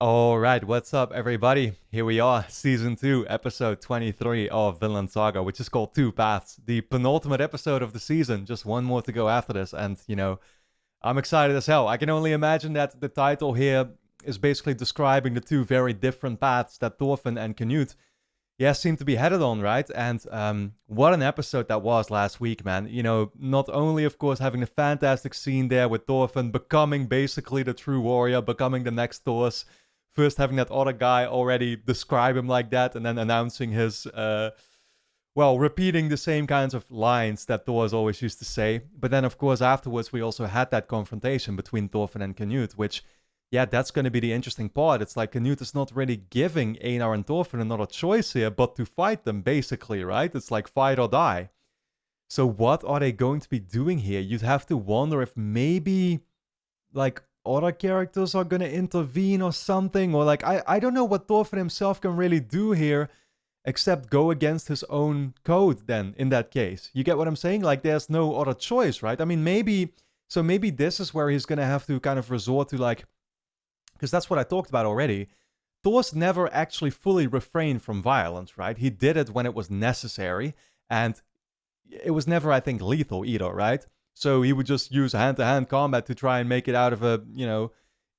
All right, what's up, everybody? Here we are, season 2, episode 23 of Vinland Saga, which is called Two Paths, the penultimate episode of the season. Just one more to go after this, and I'm excited as hell. I can only imagine that the title here is basically describing the two very different paths that Thorfinn and Canute, seem to be headed on, right? And what an episode that was last week, man. Not only, of course, having a fantastic scene there with Thorfinn becoming basically the true warrior, becoming the next Thors. First, having that other guy already describe him like that, and then announcing his, repeating the same kinds of lines that Thors always used to say. But then, of course, afterwards, we also had that confrontation between Thorfinn and Canute, which, that's going to be the interesting part. It's like Canute is not really giving Einar and Thorfinn another choice here, but to fight them, basically, right? It's like fight or die. So what are they going to be doing here? You'd have to wonder if maybe, like, other characters are gonna intervene or something, or like I don't know what Thorfinn himself can really do here except go against his own code. Then in that case, you get what I'm saying? Like there's no other choice, right? I mean, maybe this is where he's gonna have to kind of resort to, like, because that's what I talked about already. Thor's never actually fully refrained from violence, right? He did it when it was necessary, and it was never, I think, lethal either, right? So he would just use hand-to-hand combat to try and make it out of a,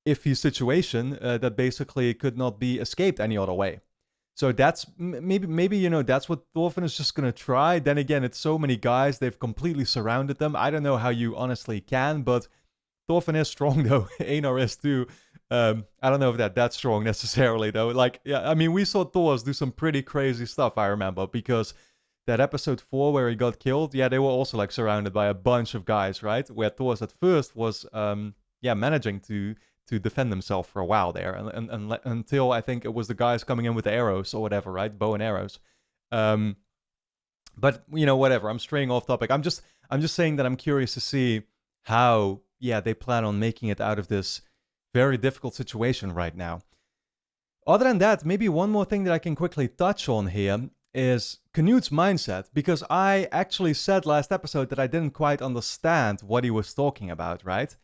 iffy situation that basically could not be escaped any other way. So that's maybe that's what Thorfinn is just gonna try. Then again, it's so many guys; they've completely surrounded them. I don't know how you honestly can, but Thorfinn is strong though. Einar is too. I don't know if that's strong necessarily though. Like, I mean, we saw Thors do some pretty crazy stuff. I remember because that episode 4 where he got killed, they were also like surrounded by a bunch of guys, right? Where Thors at first was managing to defend himself for a while there, and until I think it was the guys coming in with arrows or whatever, right? Bow and arrows. But whatever. I'm straying off topic. I'm just saying that I'm curious to see how they plan on making it out of this very difficult situation right now. Other than that, maybe one more thing that I can quickly touch on here is Canute's mindset, because I actually said last episode that I didn't quite understand what he was talking about, right?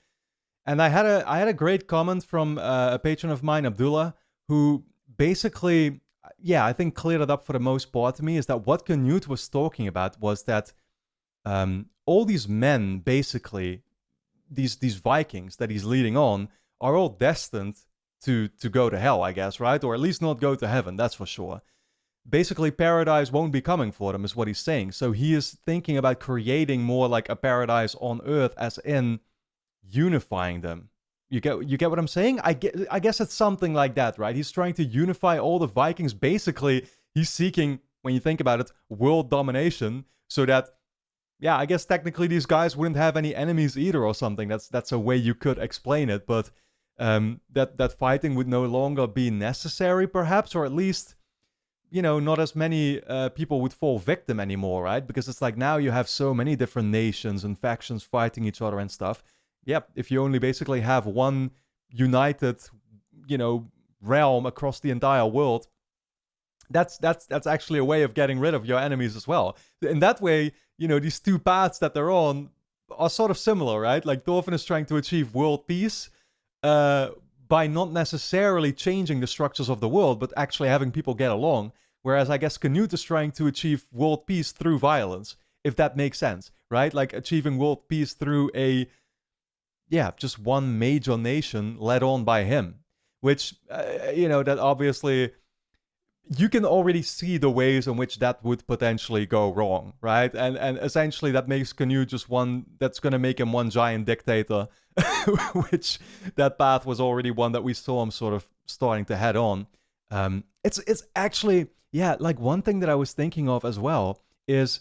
And I had a great comment from a patron of mine, Abdullah, who basically, I think cleared it up for the most part to me, is that what Canute was talking about was that all these men, basically, these Vikings that he's leading on, are all destined to go to hell, I guess, right? Or at least not go to heaven, that's for sure. Basically, paradise won't be coming for them, is what he's saying. So he is thinking about creating more like a paradise on Earth, as in unifying them. You get what I'm saying? I guess it's something like that, right? He's trying to unify all the Vikings. Basically, he's seeking, when you think about it, world domination, so that, I guess technically these guys wouldn't have any enemies either, or something. That's a way you could explain it, but that fighting would no longer be necessary, perhaps, or at least, not as many people would fall victim anymore, right? Because it's like now you have so many different nations and factions fighting each other and stuff. Yep, if you only basically have one united, realm across the entire world, that's actually a way of getting rid of your enemies as well. In that way, these two paths that they're on are sort of similar, right? Like Thorfinn is trying to achieve world peace, by not necessarily changing the structures of the world, but actually having people get along. Whereas I guess Canute is trying to achieve world peace through violence, if that makes sense, right? Like achieving world peace through just one major nation led on by him. Which, that obviously, you can already see the ways in which that would potentially go wrong, right? And essentially that makes Canute just one, that's going to make him one giant dictator, which that path was already one that we saw him sort of starting to head on. It's actually, like one thing that I was thinking of as well is,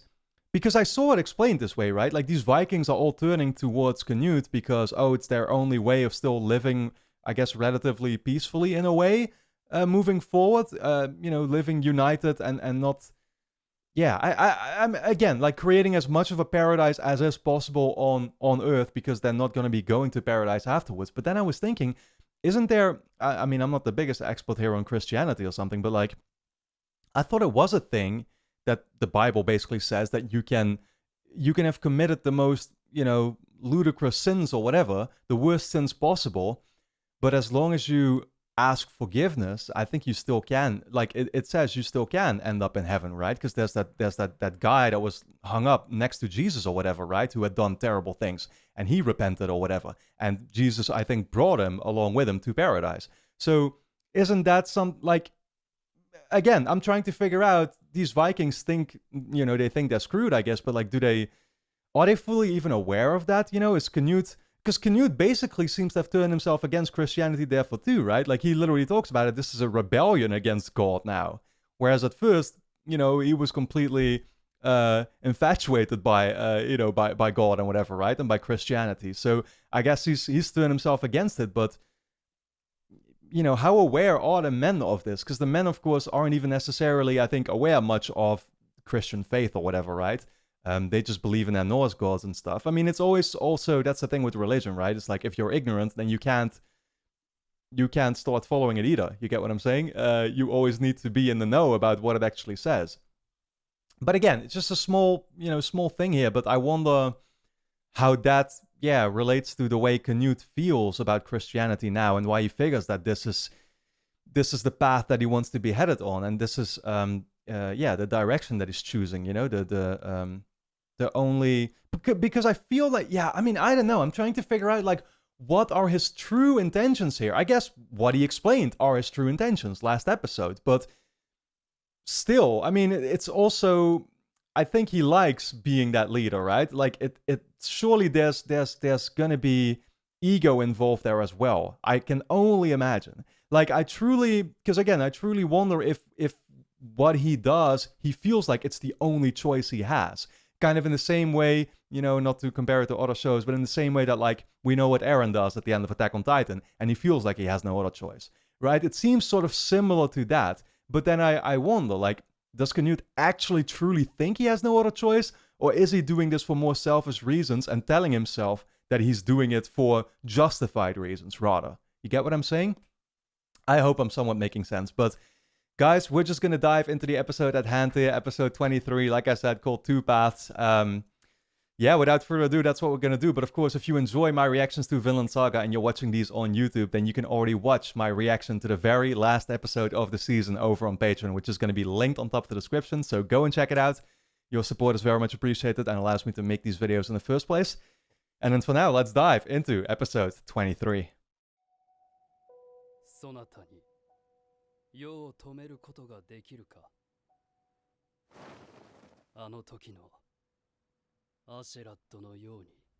because I saw it explained this way, right? Like these Vikings are all turning towards Canute because, it's their only way of still living, I guess, relatively peacefully in a way. Moving forward, living united and not, I'm again like creating as much of a paradise as is possible on Earth, because they're not going to be going to paradise afterwards. But then I was thinking, isn't there? I mean, I'm not the biggest expert here on Christianity or something, but like, I thought it was a thing that the Bible basically says that you can have committed the most, ludicrous sins or whatever, the worst sins possible, but as long as you ask forgiveness, I think you still can. Like it says, you still can end up in heaven, right? Because there's that guy that was hung up next to Jesus or whatever, right? Who had done terrible things, and he repented or whatever, and Jesus, I think, brought him along with him to paradise. So isn't that some like? Again, I'm trying to figure out. These Vikings think, they think they're screwed, I guess, but like, are they fully even aware of that? Is Canute, because Canute basically seems to have turned himself against Christianity therefore too, right? Like he literally talks about it. This is a rebellion against God now. Whereas at first, he was completely infatuated by God and whatever, right? And by Christianity. So I guess he's turned himself against it. But how aware are the men of this? Because the men, of course, aren't even necessarily, I think, aware much of Christian faith or whatever, right? They just believe in their Norse gods and stuff. I mean, it's always also, that's the thing with religion, right? It's like if you're ignorant, then you can't start following it either. You get what I'm saying? You always need to be in the know about what it actually says. But again, it's just a small thing here. But I wonder how that, relates to the way Canute feels about Christianity now, and why he figures that this is the path that he wants to be headed on, and this is the direction that he's choosing. The only, because I feel like, I mean, I don't know. I'm trying to figure out like what are his true intentions here. I guess what he explained are his true intentions last episode, but still, I mean, it's also, I think he likes being that leader, right? Like it surely there's gonna be ego involved there as well. I can only imagine. Like I truly wonder if what he does, he feels like it's the only choice he has. Kind of in the same way, not to compare it to other shows, but in the same way that like we know what Eren does at the end of Attack on Titan, and he feels like he has no other choice, right? It seems sort of similar to that. But then I wonder, like, does Canute actually truly think he has no other choice? Or is he doing this for more selfish reasons and telling himself that he's doing it for justified reasons, rather? You get what I'm saying? I hope I'm somewhat making sense. But guys, we're just going to dive into the episode at hand here, episode 23, like I said, called Two Paths. Without further ado, that's what we're going to do. But of course, if you enjoy my reactions to Vinland Saga and you're watching these on YouTube, then you can already watch my reaction to the very last episode of the season over on Patreon, which is going to be linked on top of the description. So go and check it out. Your support is very much appreciated and allows me to make these videos in the first place. And then for now, let's dive into episode 23.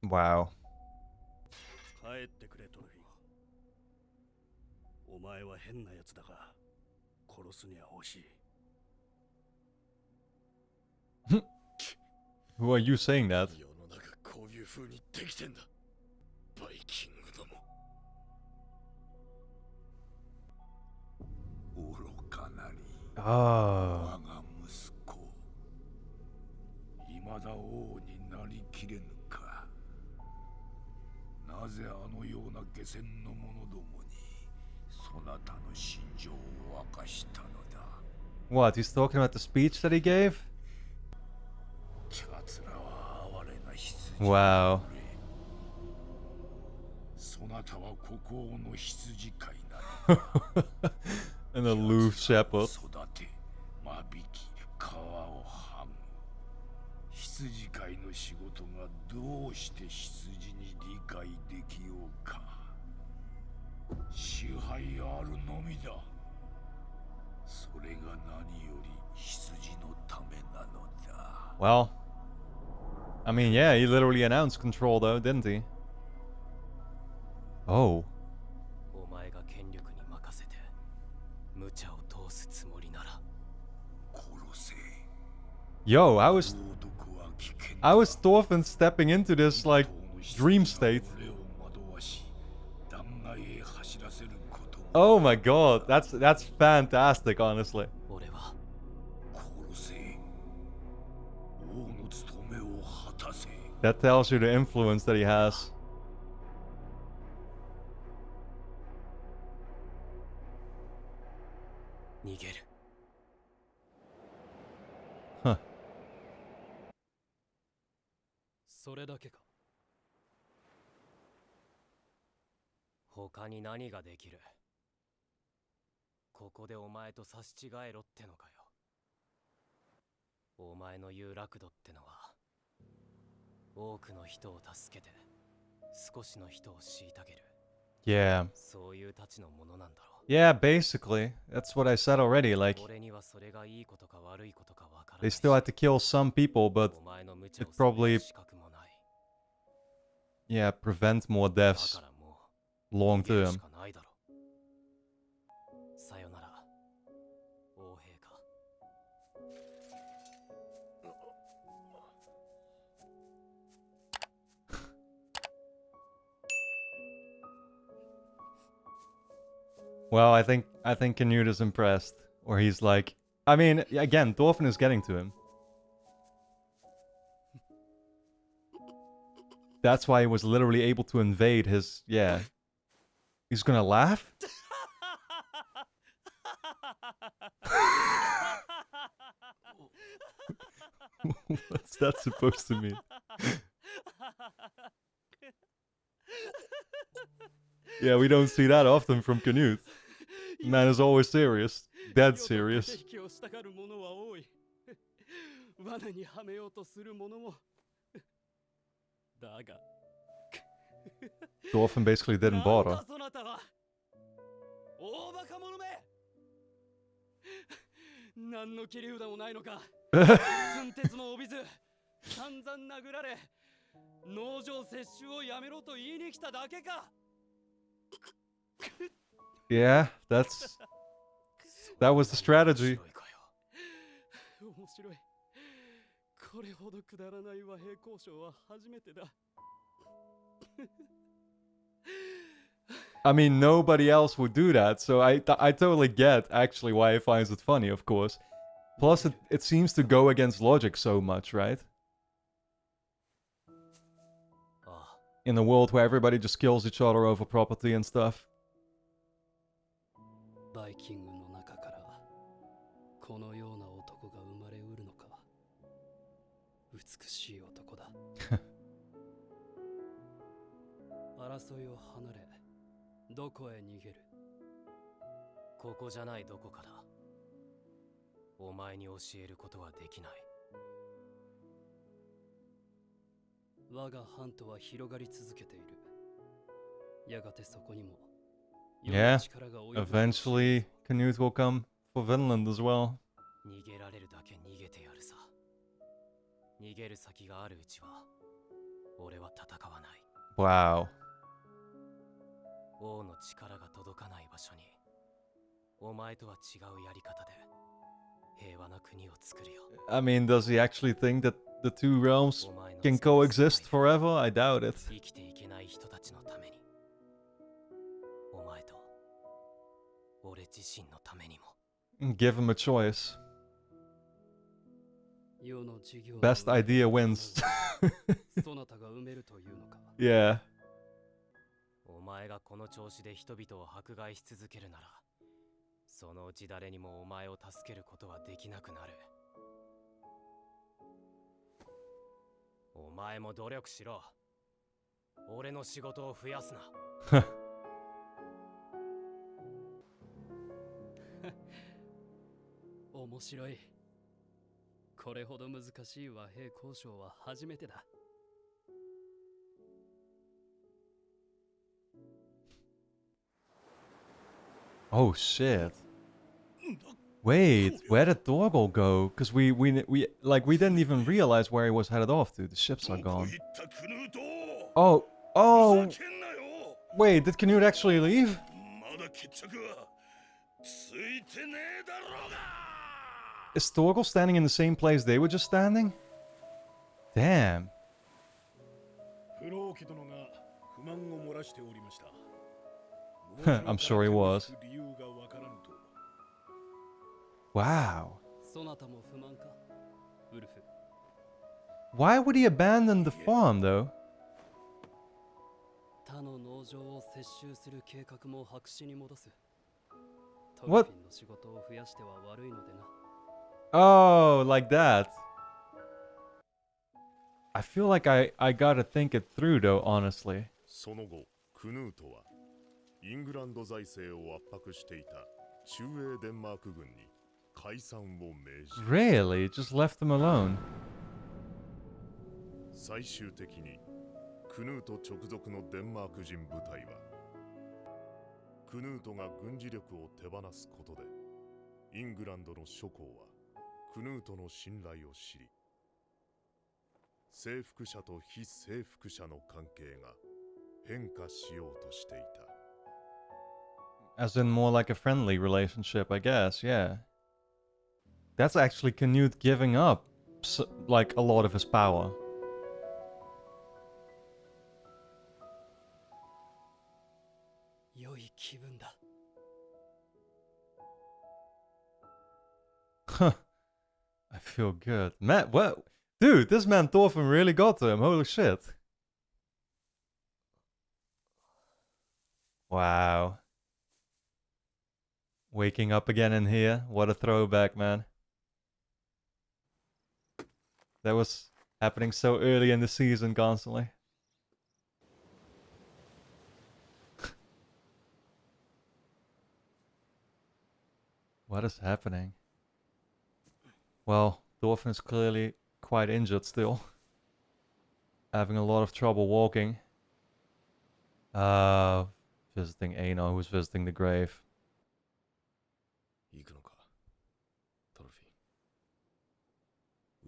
Wow. 帰ってくれトルフィン。お前は変なやつだが殺すには惜しい。Who are you saying that? 世の中こういう風にできてんだ。バイキングども。愚かなり。我が息子。未だ王になりきれぬか。なぜあのような下船の者どもにそなたの心情を明かしたのだ。What? He's talking about the speech that he gave? Wow. そなたは孤高の羊飼いなの。An aloof shepherd. 育て、間引き、皮を剥ぐ。羊飼いの仕事がどうして羊に理解できようか。支配あるのみだ。それが何より羊のためなのだ。Well, I mean, yeah, he literally announced control though, didn't he? Oh. Yo, I was Thorfinn stepping into this like dream state. Oh my god, that's fantastic, honestly. That tells you the influence that he has. Huh. それだけか。他に何ができる。ここでお前と差し違えろってのかよ。お前の言う楽土ってのは多くの人を助けて少しの人を虐げる Yeah. そういうたちのものなんだろう。 Yeah, basically. That's what I said already. Like, 俺にはそれがいいことか悪いことかわからな they いし still had to kill some people, but お前の無茶を it 責め probably, る資格もない。 yeah, prevent more だ deaths からも long う逃げるし term. かないだろう。さよなら王陛下。 Well, I think Canute is impressed. Or he's like, I mean, again, Thorfinn is getting to him. That's why he was literally able to invade his, yeah. He's gonna laugh? What's that supposed to mean? Yeah, we don't see that often from Canute. Man is always serious. Dead serious. 罠にはめようとする者もだが Thorfinn basically didn't なん bother. だそなたは大バカ者め何の切り札もないのか寸鉄も帯びず散々殴られ農場接種をやめろと言いに来ただけか Yeah, that was the strategy. 面白いこれほどくだらない和平交渉は初めてだ I mean, nobody else would do that, so I totally get actually why he finds it funny, of course. Plus, it seems to go against logic so much, right? In a world where everybody just kills each other over property and stuff. バイキングの中からこのような男が生まれうるのか美しい男だ争いを離れどこへ逃げるここじゃないどこかだ。お前に教えることはできない。我が半島は広がり続けている。やがてそこにも Yeah, eventually Canute will come for Vinland as well. 逃げられるだけ逃げてやるさ。逃げる先があるうちは俺は戦わない。 Wow. 王の力が届かない場所にお前とは違うやり方で平和な国を作るよ。 I mean, does he actually think that the two realms can coexist forever? I doubt it. 生きていけない人たちのためにお前と俺自身のためにも Give him a choice. 世の事業 Best idea wins. そなたが埋めるというのか Yeah. お前がこの調子で人々を迫害し続けるならそのうち誰にもお前を助けることはできなくなる。お前も努力しろ。俺の仕事を増やすな。面白い。これほど難しい和平交渉は初めてだ。 Oh shit. Wait, where did Dorgal go? Because we didn't even realize where he was headed off to. The ships are gone. Oh, wait, did Canute actually leave? Is Dorgal standing in the same place they were just standing? Damn. I'm sure he was. Wow. そなたも不満かウルフ Why would he abandon the farm, though? 他の農場を接収する計画も白紙に戻す。トル What? フィンの仕事を増やしては悪いのでな。 Oh, like that. I feel like I gotta think it through, though, honestly. その後、クヌートはイングランド財政を圧迫していた中英デンマーク軍に解散を命じ、 Really? Just left them alone? 最終的にクヌート直属のデンマーク人部隊はクヌートが軍事力を手放すことでイングランドの諸侯はクヌートの信頼を知り、征服者と非征服者の関係が変化しようとしていた。 As in more like a friendly relationship, I guess, yeah. That's actually Canute giving up, like, a lot of his power. Huh. I feel good. Man, what? Dude, this man Thorfinn really got to him. Holy shit. Wow. Waking up again in here. What a throwback, man. That was happening so early in the season constantly. What is happening? Well, Thorfinn is clearly quite injured still. Having a lot of trouble walking. Visiting Aino, who's visiting the grave. 行くのか、トロフィー。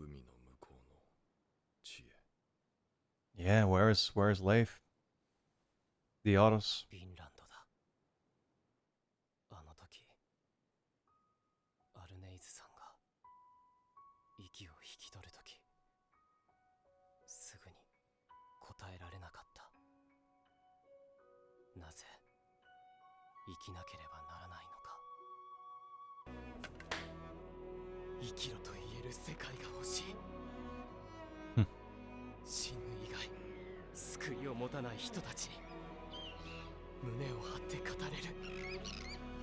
海の向こうの地へ。 Yeah, where's Leif? The others. フィンランドだ。あの時、アルネイズさんが息を引き取る時、すぐに答えられなかった。なぜ生きなければならないのか。生きろと言える世界が欲しい。死ぬ以外救いを持たない人たちに胸を張って語れる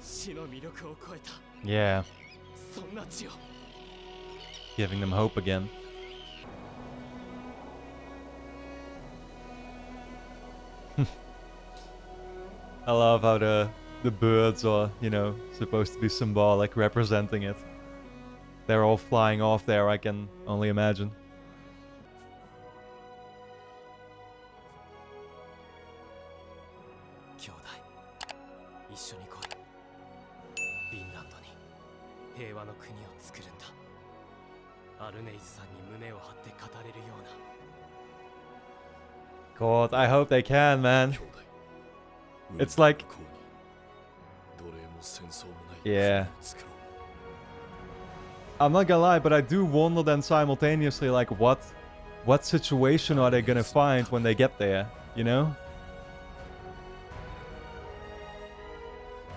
死の魅力を超えた Yeah, そんな血を giving them hope again. I love how the birds are, you know, supposed to be symbolic, representing it. They're all flying off there, I can only imagine. 兄弟一緒に来い。フィンランドに平和の国を作るんだ。アルネイズさんに胸を張って語れるような。 God, I hope they can, man. 兄弟。 It's like- 向こうに奴隷も戦争もない Yeah. 国を作ろう。 I'm not gonna lie, but I do wonder then simultaneously, like, what situation are they gonna find when they get there, you know?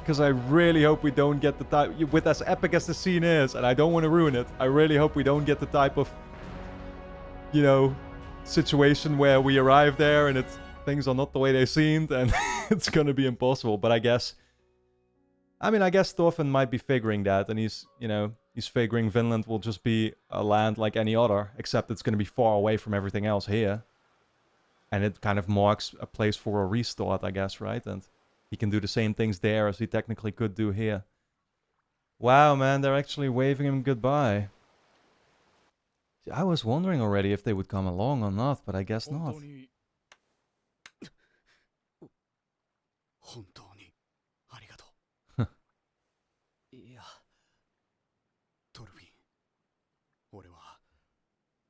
Because I really hope we don't get the type, with as epic as the scene is, and I don't want to ruin it, I really hope we don't get the type of, you know, situation where we arrive there and things are not the way they seemed, and it's gonna be impossible. But I guess Thorfinn might be figuring that, and he's figuring Vinland will just be a land like any other, except it's gonna be far away from everything else here. And it kind of marks a place for a restart, I guess, right? And he can do the same things there as he technically could do here. Wow, man, they're actually waving him goodbye. I was wondering already if they would come along or not, but I guess not. 本当にありがとう。いや、トルフィン、俺は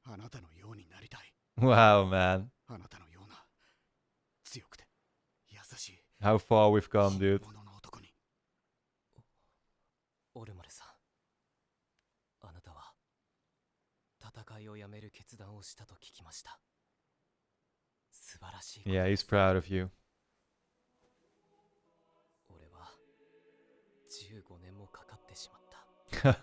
あなたのようになりたい。 Wow, man. あなたのような強くて優しい。 How far we've come, dude. 本物の男に。オルマルさん、あなたは戦いをやめる決断をしたと聞きました。素晴らしいことです。 Yeah, he's proud of you. 俺は15年もかかってしまった。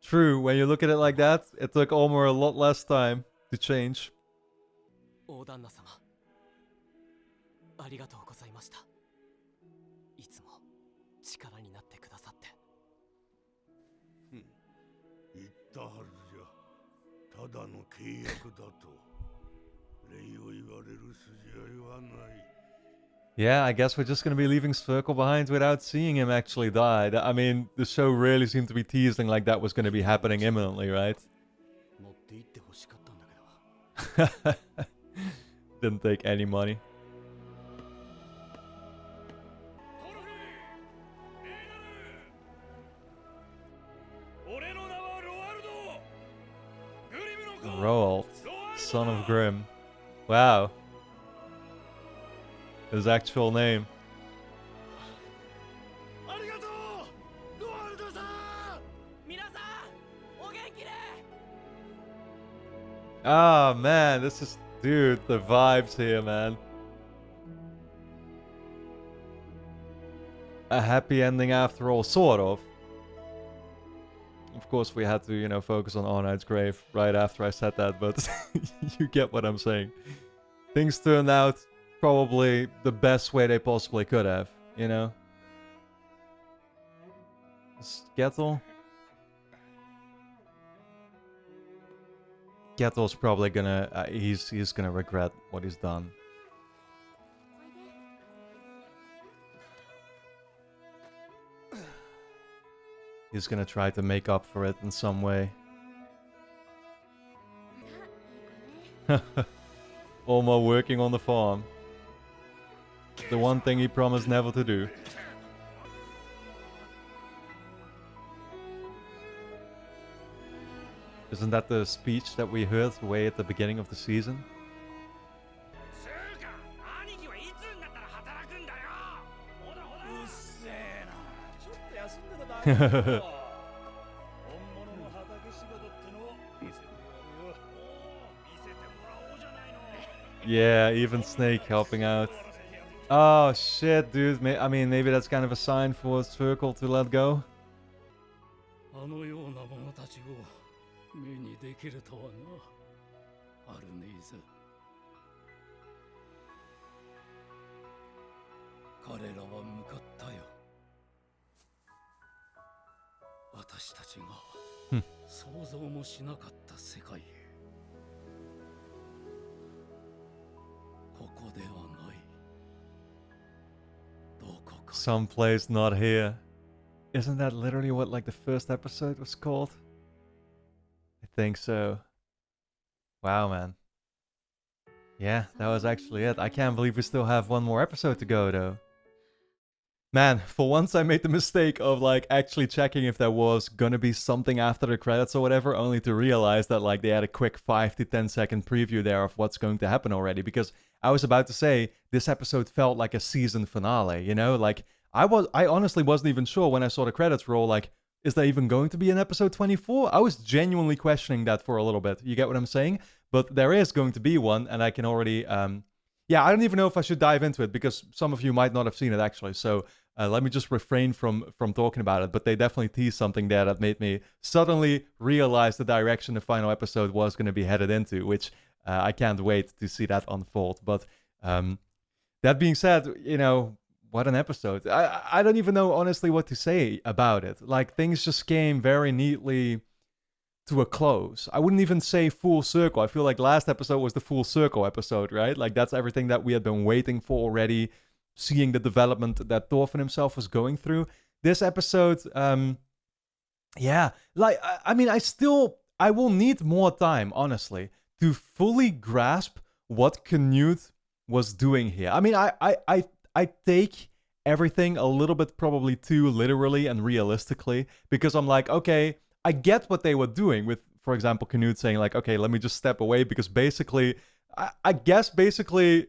True, when you look at it like that, it took Olmer a lot less time to change. 大旦那様、ありがとうございました。いつも力になってくださって。言ったはずじゃ。ただの契約だと。礼を言われる筋合いはない。Yeah, I guess we're just gonna be leaving Circle behind without seeing him actually die. I mean, the show really seemed to be teasing like that was gonna be happening imminently, right? 持って行ってほしかったんだけど Didn't take any money. 俺の名はロワルドグリムの子 Roald, son of Grimm. Wow. His actual name. ありがとうロワルドさん皆さんお元気で Ah, man, this is... Dude, the vibes here, man. A happy ending after all, sort of. Of course, we had to, you know, focus on Arnheid's grave right after I said that, but you get what I'm saying. Things turned out probably the best way they possibly could have, you know? Gettle? Gettle's probably gonna... he's gonna regret what he's done. He's gonna try to make up for it in some way. Alma working on the farm. The one thing he promised never to do. Isn't that the speech that we heard way at the beginning of the season? そうか兄貴はいつになったら働くんだよほらほらうっせえなちょっと休んでただけだよ本物の畑仕事ってのを見せてやるよおお見せてもらおうじゃないの Yeah, even Snake helping out. Oh shit, dude. I mean, maybe that's kind of a sign for Circle to let go. あのような者たちを目にできるとはなアルネイズ彼らは向かったよ私たちが想像もしなかった世界へここではないどこか Someplace not here. Isn't that literally what like the first episode was called? I think so. Wow, man. Yeah, that was actually it. I can't believe we still have one more episode to go, though. Man, for once I made the mistake of like actually checking if there was gonna be something after the credits or whatever, only to realize that like they had a quick 5 to 10 second preview there of what's going to happen already. Because I was about to say this episode felt like a season finale, you know? Like I honestly wasn't even sure when I saw the credits roll, like, is there even going to be an episode 24? I was genuinely questioning that for a little bit. You get what I'm saying? But there is going to be one, and I can already... yeah, I don't even know if I should dive into it, because some of you might not have seen it, actually. So let me just refrain from talking about it. But they definitely teased something there that made me suddenly realize the direction the final episode was going to be headed into, which I can't wait to see that unfold. But that being said, you know... What an episode. I don't even know, honestly, what to say about it. Like, things just came very neatly to a close. I wouldn't even say full circle. I feel like last episode was the full circle episode, right? Like, that's everything that we had been waiting for already, seeing the development that Thorfinn himself was going through. This episode, yeah. Like, I mean, I will need more time, honestly, to fully grasp what Canute was doing here. I mean, I take everything a little bit probably too literally and realistically, because I'm like, okay, I get what they were doing with, for example, Canute saying like, okay, let me just step away, because basically, I guess basically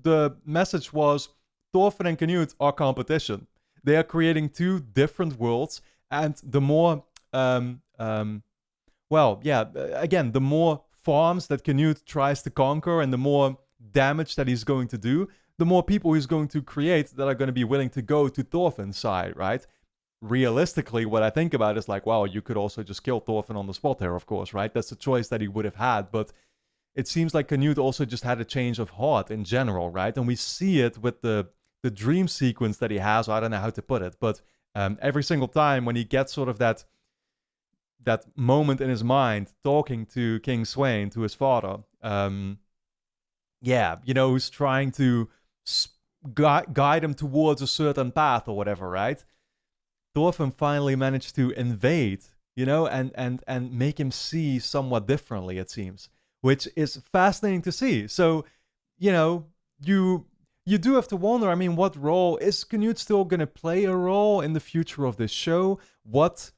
the message was Thorfinn and Canute are competition. They are creating two different worlds, and the more, well, yeah, again, the more farms that Canute tries to conquer and the more damage that he's going to do, the more people he's going to create that are going to be willing to go to Thorfinn's side, right? Realistically, what I think about is like, wow, you could also just kill Thorfinn on the spot here, of course, right? That's the choice that he would have had, but it seems like Canute also just had a change of heart in general, right? And we see it with the dream sequence that he has, I don't know how to put it, but every single time when he gets sort of that moment in his mind talking to King Swain, to his father, yeah, you know, who's trying to guide him towards a certain path or whatever, right? Thorfinn finally managed to invade, and make him see somewhat differently, it seems, which is fascinating to see. So, you do have to wonder, I mean, what role is Canute still going to play a role in the future of this show? What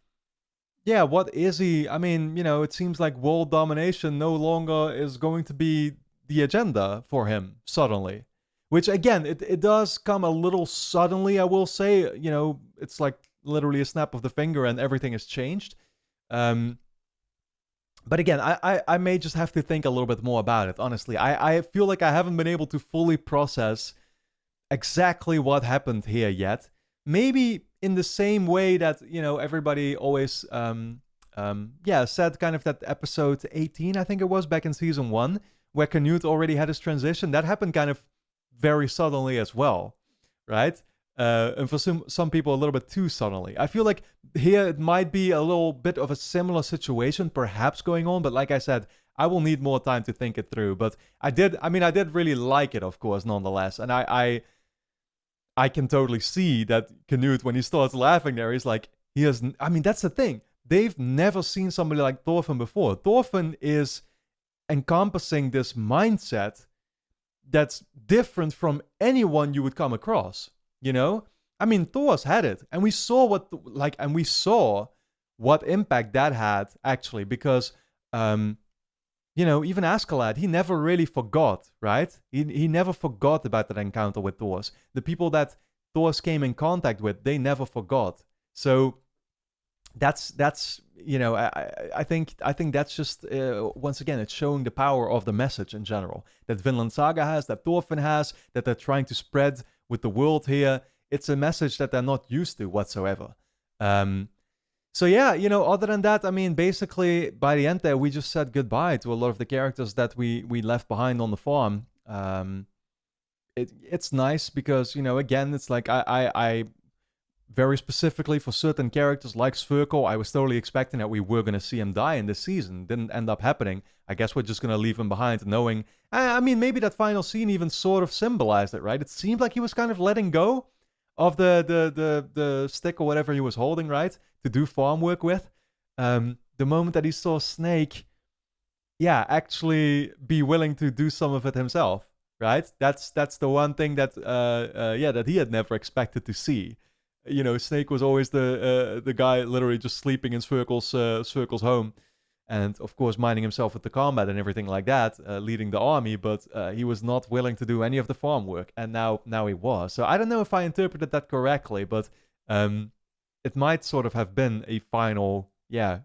is he? I mean, it seems like world domination no longer is going to be the agenda for him suddenly. Which, again, it does come a little suddenly, I will say. It's like literally a snap of the finger and everything has changed. But again, I may just have to think a little bit more about it, honestly. I feel like I haven't been able to fully process exactly what happened here yet. Maybe in the same way that, everybody always said kind of that episode 18, I think it was, back in season 1, where Canute already had his transition. That happened kind of very suddenly as well, right? And for some people, a little bit too suddenly. I feel like here it might be a little bit of a similar situation perhaps going on, but like I said, I will need more time to think it through. But I did really like it, of course, nonetheless. And I can totally see that Canute, when he starts laughing there, he's like, that's the thing. They've never seen somebody like Thorfinn before. Thorfinn is encompassing this mindset that's different from anyone you would come across, I mean, Thor's had it, and we saw what impact that had, actually, because, even Askeladd, he never really forgot, right? He never forgot about that encounter with Thors. The people that Thors came in contact with, they never forgot. So that's I think that's just once again, it's showing the power of the message in general that Vinland Saga has, that Thorfinn has, that they're trying to spread with the world here. It's a message that they're not used to whatsoever. So yeah, other than that, I mean, basically by the end there, we just said goodbye to a lot of the characters that we left behind on the farm. It's nice because, again, it's like I very specifically for certain characters like Sverkel, I was totally expecting that we were going to see him die in this season. Didn't end up happening. I guess we're just going to leave him behind knowing, I mean, maybe that final scene even sort of symbolized it, right? It seemed like he was kind of letting go of the stick or whatever he was holding, right? To do farm work with. The moment that he saw Snake, actually be willing to do some of it himself, right? That's the one thing that that he had never expected to see. Snake was always the guy literally just sleeping in Sverkel's home, and of course minding himself with the combat and everything like that, leading the army, but he was not willing to do any of the farm work, and now he was. So I don't know if I interpreted that correctly, but it might sort of have been a final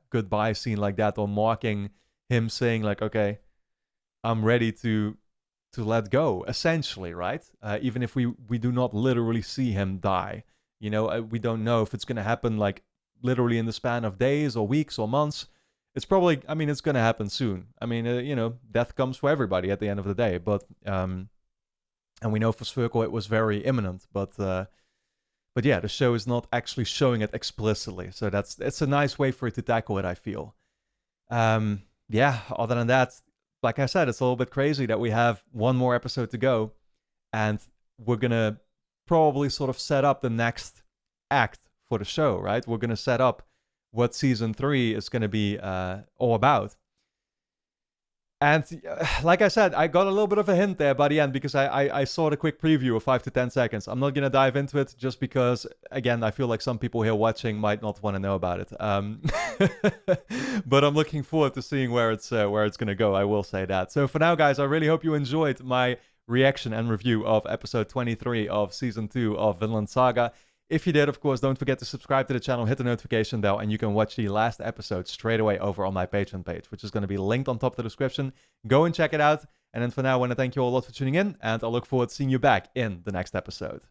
goodbye scene like that, or marking him saying like, okay, I'm ready to let go, essentially, right? Even if we do not literally see him die. We don't know if it's going to happen like literally in the span of days or weeks or months. It's probably, I mean, it's going to happen soon. I mean, death comes for everybody at the end of the day. But, and we know for Sverkel it was very imminent. But yeah, the show is not actually showing it explicitly. So it's a nice way for it to tackle it, I feel. Other than that, like I said, it's a little bit crazy that we have one more episode to go. And we're going to probably sort of set up the next act for the show, right? We're going to set up what season 3 is going to be all about. And like I said, I got a little bit of a hint there by the end because I saw the quick preview of 5 to 10 seconds. I'm not going to dive into it just because, again, I feel like some people here watching might not want to know about it. But I'm looking forward to seeing where it's going to go. I will say that. So for now, guys, I really hope you enjoyed my reaction and review of episode 23 of season 2 of Vinland Saga. If you did, of course, don't forget to subscribe to the channel, hit the notification bell, and you can watch the last episode straight away over on my Patreon page, which is going to be linked on top of the description. Go and check it out. And then for now, I want to thank you all a lot for tuning in, and I look forward to seeing you back in the next episode.